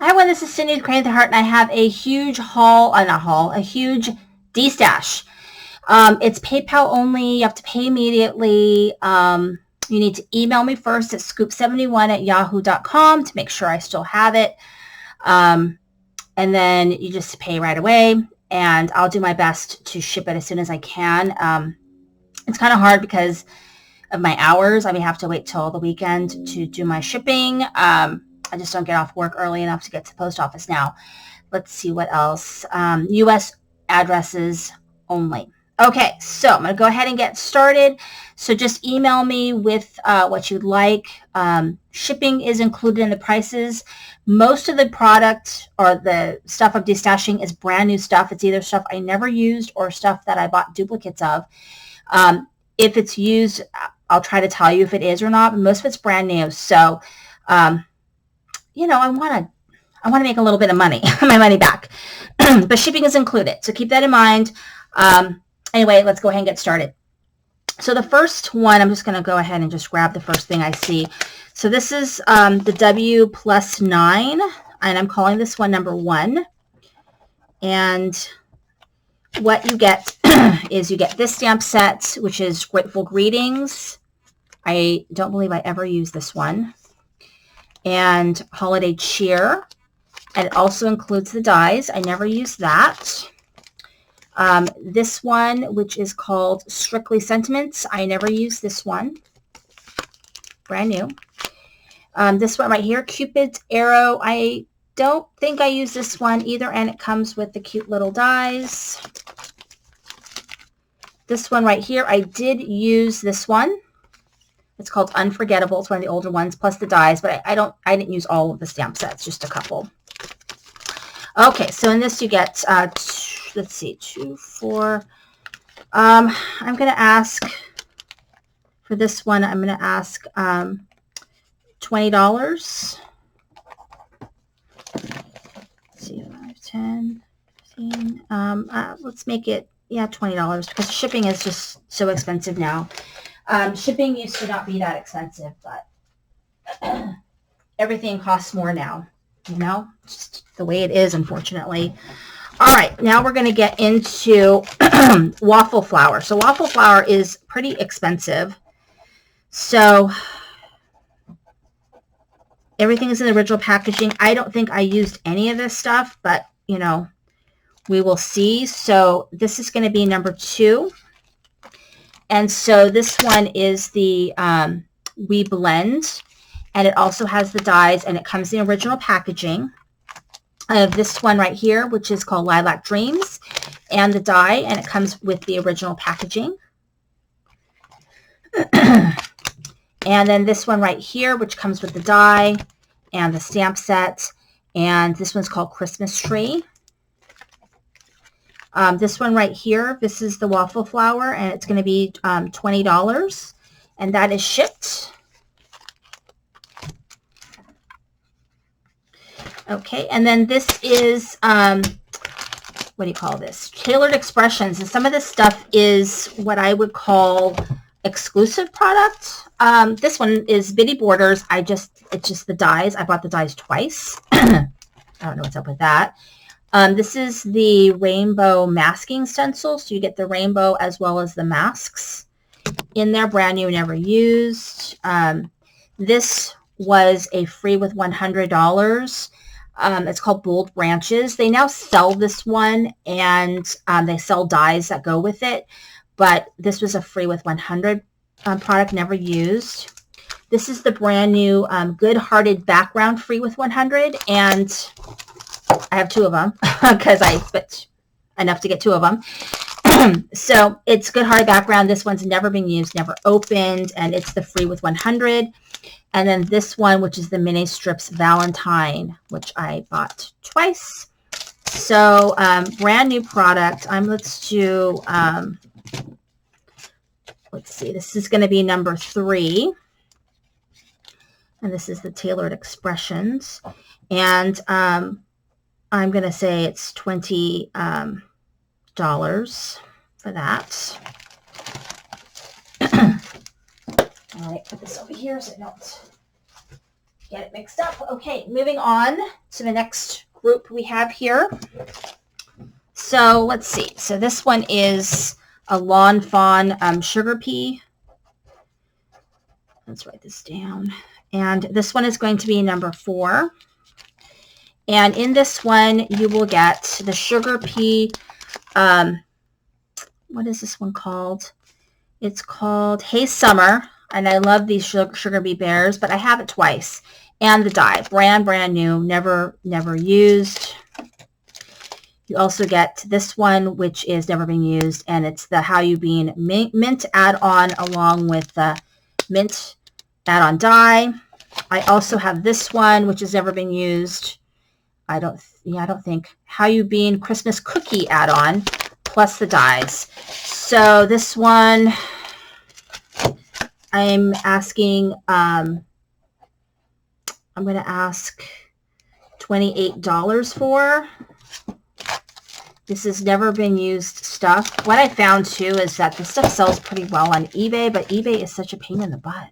Hi, everyone. This is Cindy with Creating the Heart, and I have a huge a huge Destash. It's PayPal only. You have to pay immediately. You need to email me first at scoop71@yahoo.com to make sure I still have it. And then you just pay right away, and I'll do my best to ship it as soon as I can. It's kind of hard because of my hours. I may have to wait till the weekend to do my shipping. I just don't get off work early enough to get to the post office now. Let's see what else. U.S. addresses only. Okay, so I'm going to go ahead and get started. So just email me with what you'd like. Shipping is included in the prices. Most of the product or the stuff I'm destashing is brand new stuff. It's either stuff I never used or stuff that I bought duplicates of. If it's used, I'll try to tell you if it is or not, but most of it's brand new. So, I want to make a little bit of money, my money back, but shipping is included. So keep that in mind. Anyway, let's go ahead and get started. So the first one, I'm just going to go ahead and just grab the first thing I see. So this is the WPLUS 9, and I'm calling this one number 1. And what you get is you get this stamp set, which is Grateful Greetings. I don't believe I ever used this one. And Holiday Cheer. And it also includes the dies. I never used that. This one, which is called Strictly Sentiments. I never used this one. Brand new. This one right here, Cupid's Arrow. I don't think I use this one either, and it comes with the cute little dies. This one right here, I did use this one. It's called Unforgettable. It's one of the older ones, plus the dies, but I didn't use all of the stamp sets, just a couple. Okay, so in this you get, let's see, 2, 4. I'm going to ask, for this one, I'm going to ask $20. Let's see, 5, 10, 15. Let's make it, $20, because shipping is just so expensive now. Shipping used to not be that expensive, but everything costs more now, just the way it is, unfortunately. All right, now we're going to get into Waffle Flower. So Waffle Flower is pretty expensive. So everything is in the original packaging. I don't think I used any of this stuff, but, we will see. So this is going to be number 2. And so this one is the We Blend, and it also has the dies, and it comes in the original packaging. I have this one right here, which is called Lilac Dreams, and the die, and it comes with the original packaging. And then this one right here, which comes with the die and the stamp set, and this one's called Christmas Tree. This one right here, this is the Waffle Flower, and it's going to be $20, and that is shipped. Okay, and then this is, what do you call this? Tailored Expressions, and some of this stuff is what I would call exclusive product. This one is Bitty Borders. It's just the dies. I bought the dies twice. I don't know what's up with that. This is the rainbow masking stencil, so you get the rainbow as well as the masks in there, brand new, never used. This was a free with $100. It's called Bold Branches. They now sell this one, and they sell dies that go with it, but this was a free with 100 product, never used. This is the brand new Good Hearted Background free with 100, and I have 2 of them because I spent enough to get 2 of them. So it's Good Hearted Background. This one's never been used, never opened, and it's the free with 100. And then this one, which is the Mini Strips Valentine, which I bought twice. So brand new product. Let's do, let's see, this is going to be number 3. And this is the Tailored Expressions. And I'm going to say it's $20 for that. All right, put this over here so I don't get it mixed up. Okay, moving on to the next group we have here. So let's see. So this one is a Lawn Fawn sugar pea. Let's write this down. And this one is going to be number 4. And in this one, you will get the sugar pea. What is this one called? It's called Hey Summer. And I love these sugar bee bears, but I have it twice. And the dye, brand new, never used. You also get this one, which is never been used, and it's the How You Bean mint add-on along with the mint add-on dye. I also have this one, which has never been used. I don't think How You Bean Christmas cookie add-on plus the dyes. So this one, I'm asking. I'm going to ask $28 for. This has never been used stuff. What I found too is that this stuff sells pretty well on eBay, but eBay is such a pain in the butt.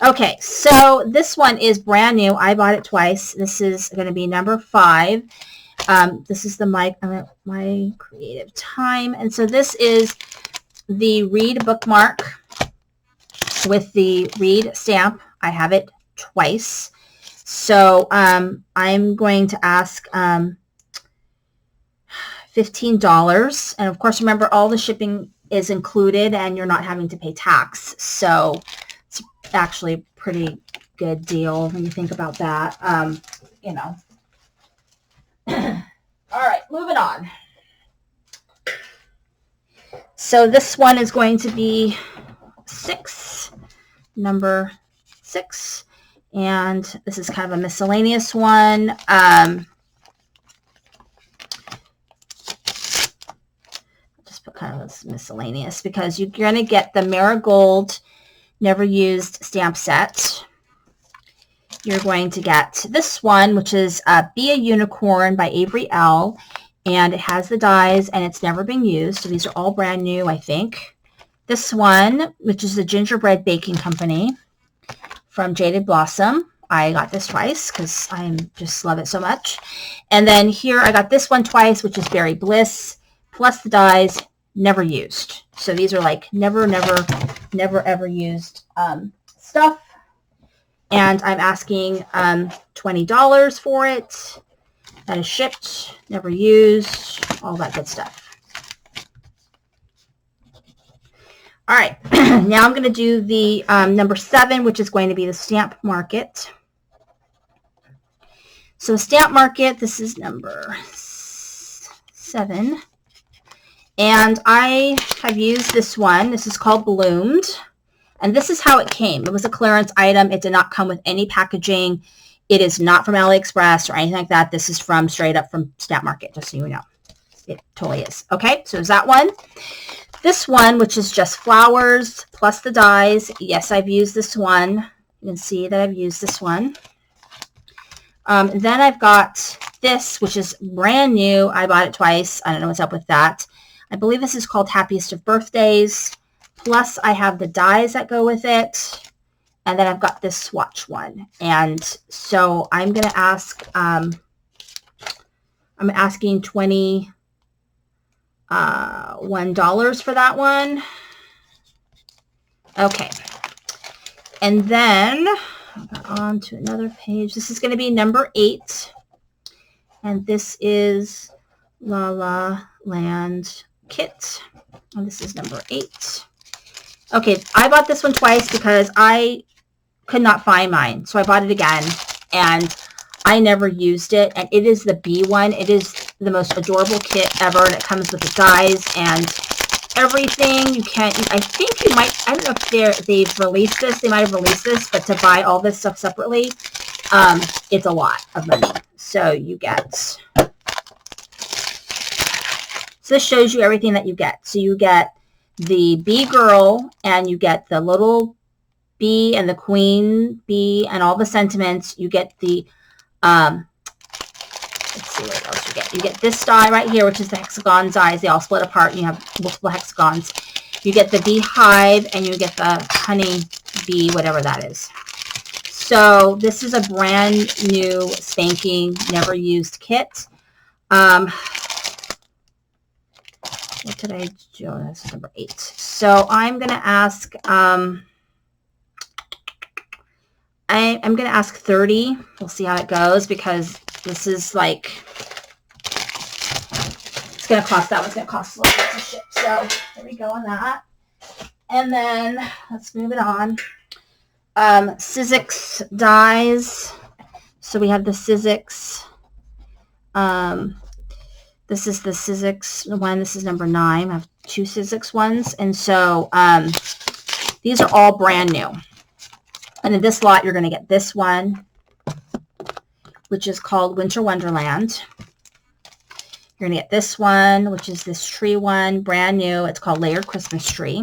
Okay, so this one is brand new. I bought it twice. This is going to be number 5. This is the My Creative Time. And so this is the Read bookmark with the Read stamp. I have it twice. So I'm going to ask $15. And of course, remember, all the shipping is included and you're not having to pay tax. So it's actually a pretty good deal when you think about that. You know. All right, moving on. So this one is going to be 6, number 6. And this is kind of a miscellaneous one. Just put kind of this miscellaneous because you're going to get the Marigold Never Used stamp set. You're going to get this one, which is Be a Unicorn by Avery L. And it has the dies, and it's never been used. So these are all brand new, I think. This one, which is the Gingerbread Baking Company from Jaded Blossom. I got this twice because I just love it so much. And then here I got this one twice, which is Berry Bliss, plus the dies, never used. So these are like never ever used stuff. And I'm asking $20 for it. That is shipped, never used, all that good stuff. All right, now I'm going to do the number 7, which is going to be the Stamp Market. So Stamp Market, this is number 7. And I have used this one. This is called Bloomed. And this is how it came. It was a clearance item. It did not come with any packaging. It is not from AliExpress or anything like that. This is from straight up from Stamp Market, just so you know. It totally is. Okay, so there's that one. This one, which is just flowers plus the dies. Yes, I've used this one. You can see that I've used this one. Then I've got this, which is brand new. I bought it twice. I don't know what's up with that. I believe this is called Happiest of Birthdays. Plus, I have the dies that go with it. And then I've got this swatch one. And so I'm going to ask, I'm asking $21 for that one. Okay. And then on to another page. This is going to be number 8. And this is La La Land Kit. And this is number 8. Okay, I bought this one twice because I could not find mine. So I bought it again, and I never used it. And it is the B one. It is the most adorable kit ever, and it comes with the dies and everything. You can't, I think you might, I don't know if they've released this. They might have released this, but to buy all this stuff separately, it's a lot of money. So you get, so this shows you everything that you get. So you get the bee girl, and you get the little bee and the queen bee and all the sentiments. You get the, let's see what else you get. You get this die right here, which is the hexagon dies. They all split apart, and you have multiple hexagons. You get the beehive, and you get the honey bee, whatever that is. So this is a brand new, spanking, never used kit. What did I do? That's number 8. So I'm going to ask, I'm going to ask 30. We'll see how it goes, because this is like, it's going to cost, that one's going to cost a little bit to ship. So there we go on that. And then let's move it on. Sizzix dies. So we have the Sizzix. This is the Sizzix one. This is number 9. I have 2 Sizzix ones. And so these are all brand new. And in this lot, you're going to get this one, which is called Winter Wonderland. You're going to get this one, which is this tree one, brand new. It's called Layered Christmas Tree.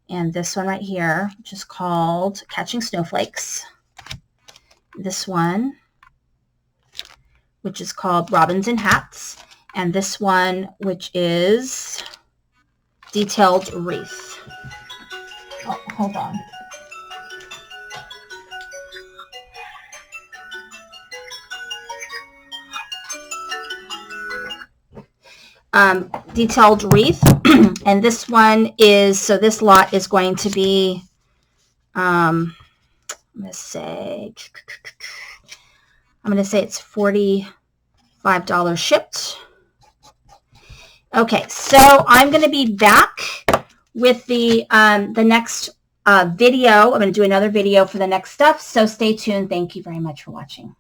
And this one right here, which is called Catching Snowflakes. This one, which is called Robins in Hats. And this one, which is Detailed Wreath. Oh, hold on. Detailed Wreath. And this one is, so this lot is going to be, I'm going to say it's $45 shipped. Okay, so I'm going to be back with the next video. I'm going to do another video for the next stuff, so stay tuned. Thank you very much for watching.